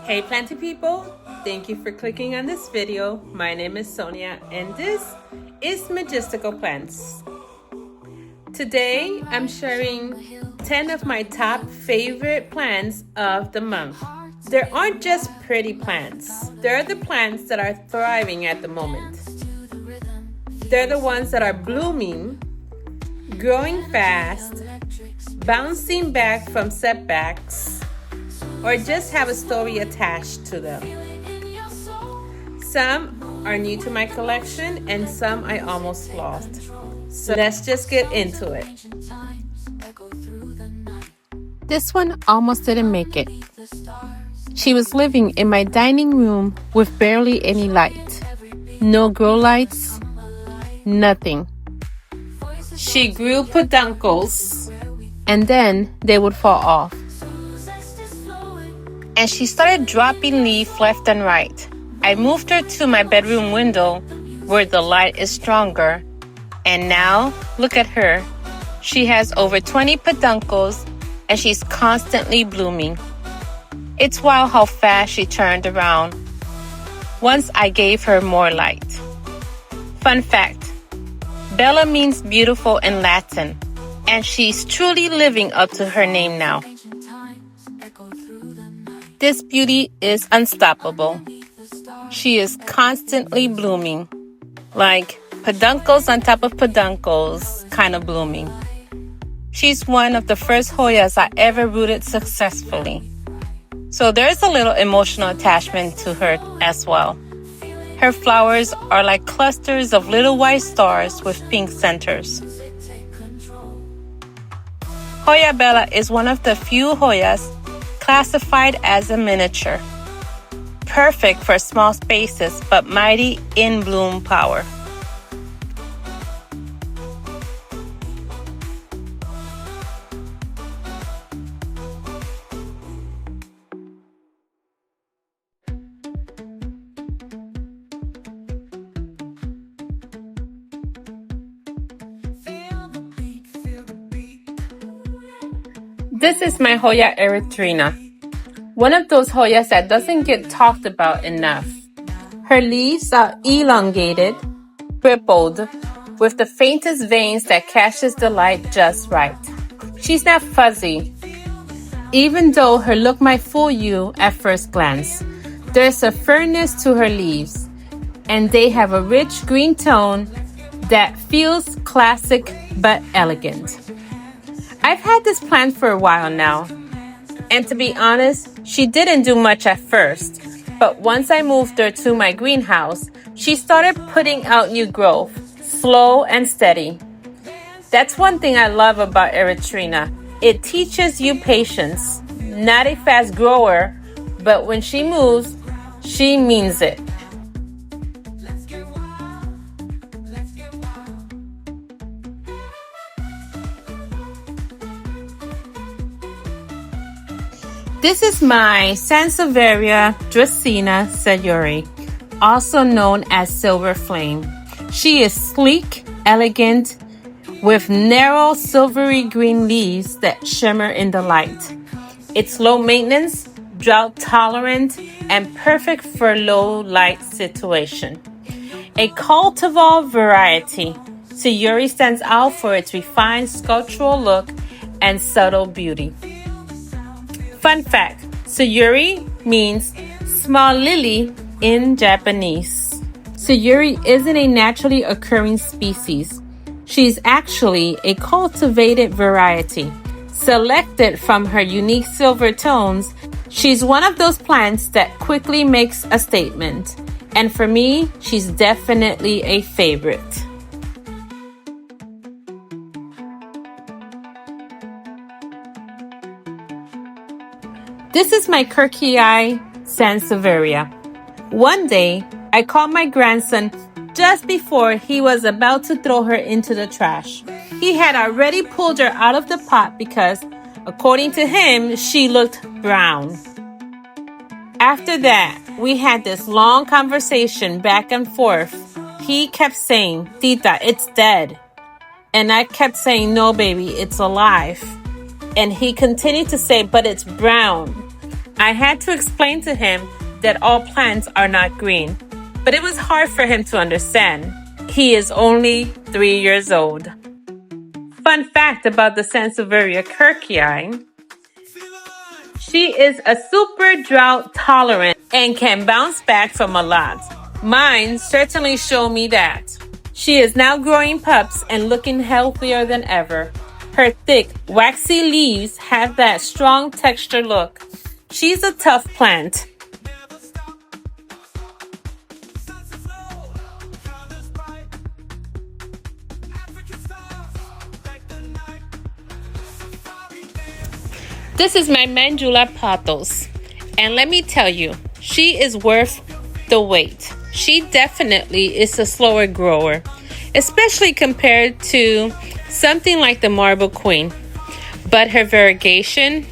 Hey planty people, thank you for clicking on this video. My name is Sonia and this is Majestical Plants. Today I'm sharing 10 of my top favorite plants of the month. There aren't just pretty plants. They're the plants that are thriving at the moment. They're the ones that are blooming, growing fast, bouncing back from setbacks, or just have a story attached to them. Some are new to my collection and some I almost lost. So let's just get into it. This one almost didn't make it. She was living in my dining room with barely any light. No grow lights, nothing. She grew peduncles and then they would fall off. And she started dropping leaves left and right. I moved her to my bedroom window where the light is stronger. And now, look at her. She has over 20 peduncles and she's constantly blooming. It's wild how fast she turned around once I gave her more light. Fun fact, Bella means beautiful in Latin, and she's truly living up to her name now. This beauty is unstoppable. She is constantly blooming, like peduncles on top of peduncles kind of blooming. She's one of the first Hoyas I ever rooted successfully. So there's a little emotional attachment to her as well. Her flowers are like clusters of little white stars with pink centers. Hoya Bella is one of the few Hoyas classified as a miniature. Perfect for small spaces, but mighty in bloom power. This is my Hoya Eritrina, one of those Hoyas that doesn't get talked about enough. Her leaves are elongated, rippled, with the faintest veins that catches the light just right. She's not fuzzy, even though her look might fool you at first glance. There's a firmness to her leaves, and they have a rich green tone that feels classic but elegant. I've had this plant for a while now, and to be honest, she didn't do much at first, but once I moved her to my greenhouse, she started putting out new growth, slow and steady. That's one thing I love about Eritrina. It teaches you patience. Not a fast grower, but when she moves, she means it. This is my Sansevierias Sorori, also known as Silver Flame. She is sleek, elegant, with narrow silvery green leaves that shimmer in the light. It's low maintenance, drought tolerant, and perfect for low light situation. A cultivar variety, Sorori stands out for its refined sculptural look and subtle beauty. Fun fact, Sorori means small lily in Japanese. Sorori isn't a naturally occurring species. She's actually a cultivated variety. Selected from her unique silver tones, she's one of those plants that quickly makes a statement. And for me, she's definitely a favorite. This is my Kirki Sansevieria. One day, I called my grandson just before he was about to throw her into the trash. He had already pulled her out of the pot because, according to him, she looked brown. After that, we had this long conversation back and forth. He kept saying, "Tita, it's dead." And I kept saying, "No, baby, it's alive." And he continued to say, "But it's brown." I had to explain to him that all plants are not green, but it was hard for him to understand. He is only 3 years old. Fun fact about the Sansaria Kirki: she is a super drought tolerant and can bounce back from a lot. Mine certainly show me that. She is now growing pups and looking healthier than ever. Her thick, waxy leaves have that strong texture look. She's a tough plant. This is my Mangula Pothos, and let me tell you, she is worth the wait. She definitely is a slower grower, especially compared to something like the Marble Queen. But her variegation,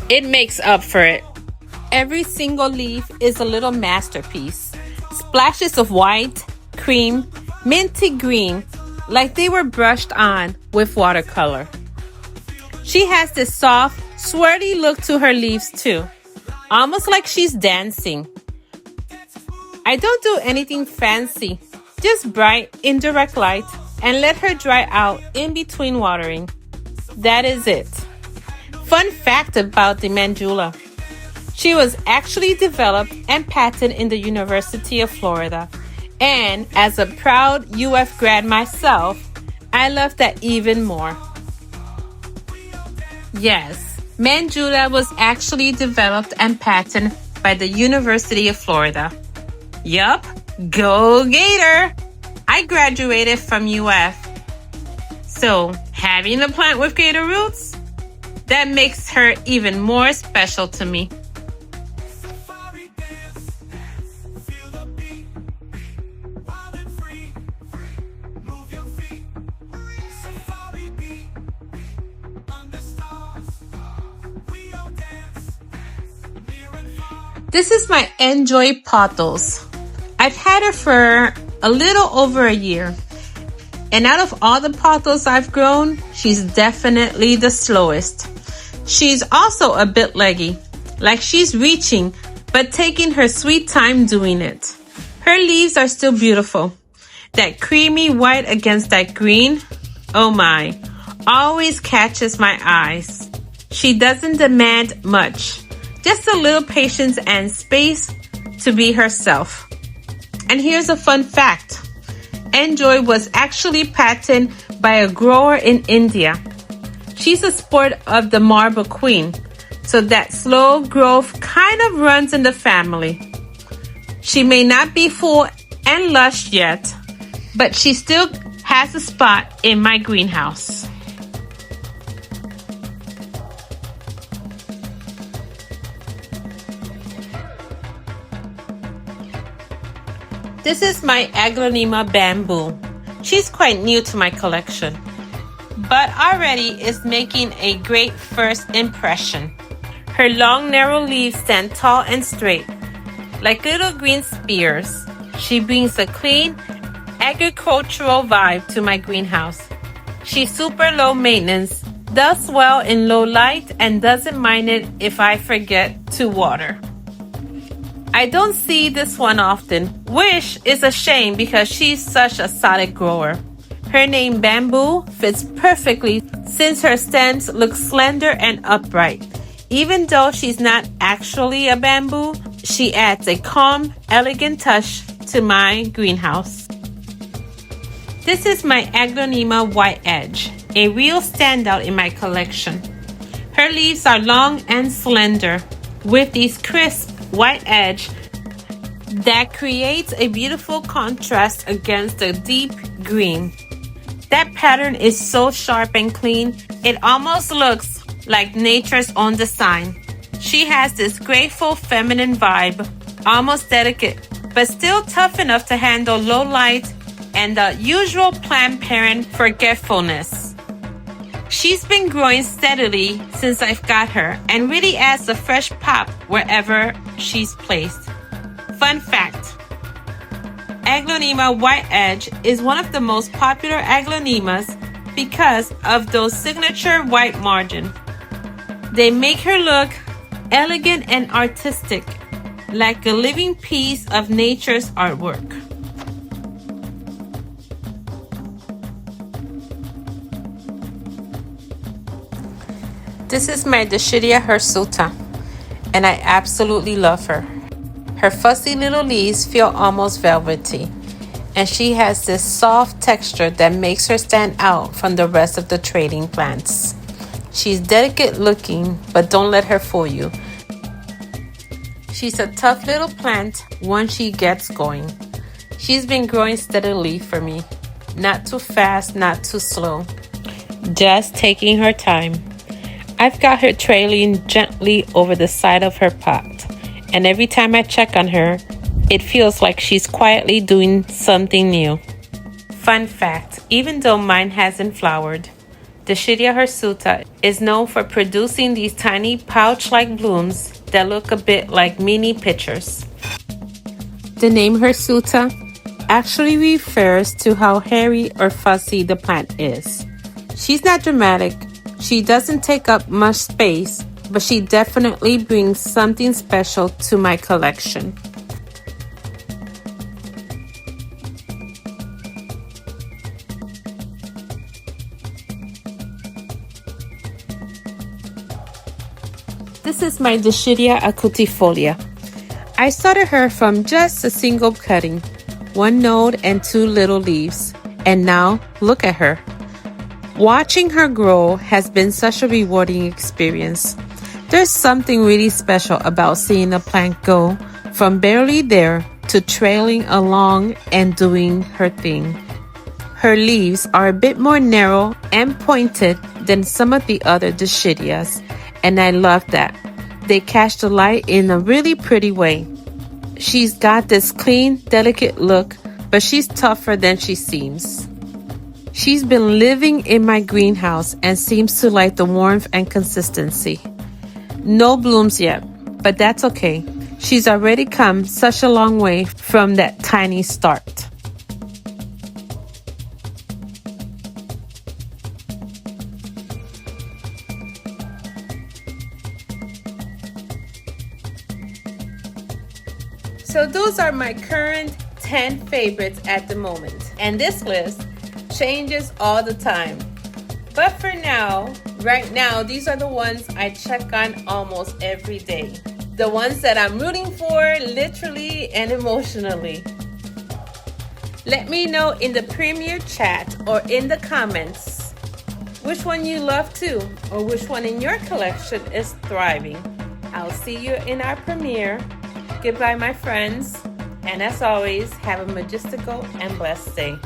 it makes up for it. Every single leaf is a little masterpiece. Splashes of white, cream, minty green, like they were brushed on with watercolor. She has this soft, swirly look to her leaves too, almost like she's dancing. I don't do anything fancy, just bright, indirect light, and let her dry out in between watering. That is it. Fun fact about the Mangula: she was actually developed and patented in the University of Florida. And as a proud UF grad myself, I love that even more. Yes, Mangula was actually developed and patented by the University of Florida. Yup, go Gator! I graduated from UF. So, having a plant with Gator roots, that makes her even more special to me. This is my Enjoy Pothos. I've had her for a little over a year. And out of all the pothos I've grown, she's definitely the slowest. She's also a bit leggy, like she's reaching, but taking her sweet time doing it. Her leaves are still beautiful. That creamy white against that green, oh my, always catches my eyes. She doesn't demand much. Just a little patience and space to be herself. And here's a fun fact. Enjoy was actually patented by a grower in India. She's a sport of the Marble Queen, so that slow growth kind of runs in the family. She may not be full and lush yet, but she still has a spot in my greenhouse. This is my aglonema bamboo. She's quite new to my collection, but already is making a great first impression. Her long, narrow leaves stand tall and straight, like little green spears. She brings a clean, agricultural vibe to my greenhouse. She's super low maintenance, does well in low light, and doesn't mind it if I forget to water. I don't see this one often, which is a shame because she's such a solid grower. Her name Bamboo fits perfectly since her stems look slender and upright. Even though she's not actually a bamboo, she adds a calm, elegant touch to my greenhouse. This is my aglonema white edge, a real standout in my collection. Her leaves are long and slender, with these crisp white edge that creates a beautiful contrast against the deep green. That pattern is so sharp and clean, it almost looks like nature's own design. She has this graceful feminine vibe, almost delicate, but still tough enough to handle low light and the usual plant parent forgetfulness. She's been growing steadily since I've got her and really adds a fresh pop wherever she's placed. Fun fact, aglonema white edge is one of the most popular aglonemas because of those signature white margin. They make her look elegant and artistic, like a living piece of nature's artwork. This is my Dischidia hirsuta, and I absolutely love her. Her fussy little leaves feel almost velvety, and she has this soft texture that makes her stand out from the rest of the trading plants. She's delicate looking, but don't let her fool you. She's a tough little plant once she gets going. She's been growing steadily for me. Not too fast, not too slow. Just taking her time. I've got her trailing gently over the side of her pot, and every time I check on her, it feels like she's quietly doing something new. Fun fact, even though mine hasn't flowered, Dischidia hirsuta is known for producing these tiny pouch-like blooms that look a bit like mini pitchers. The name hirsuta actually refers to how hairy or fuzzy the plant is. She's not dramatic. She doesn't take up much space, but she definitely brings something special to my collection. This is my Dischidia Akutifologia. I started her from just a single cutting, one node and 2 little leaves, and now look at her. Watching her grow has been such a rewarding experience. There's something really special about seeing a plant go from barely there to trailing along and doing her thing. Her leaves are a bit more narrow and pointed than some of the other Dischidias, and I love that. They catch the light in a really pretty way. She's got this clean, delicate look, but she's tougher than she seems. She's been living in my greenhouse and seems to like the warmth and consistency. No blooms yet, but that's okay. She's already come such a long way from that tiny start. So those are my current 10 favorites at the moment. And this list changes all the time. But for now, right now, these are the ones I check on almost every day. The ones that I'm rooting for literally and emotionally. Let me know in the premiere chat or in the comments which one you love too, or which one in your collection is thriving. I'll see you in our premiere. Goodbye, my friends. And as always, have a majestical and blessed day.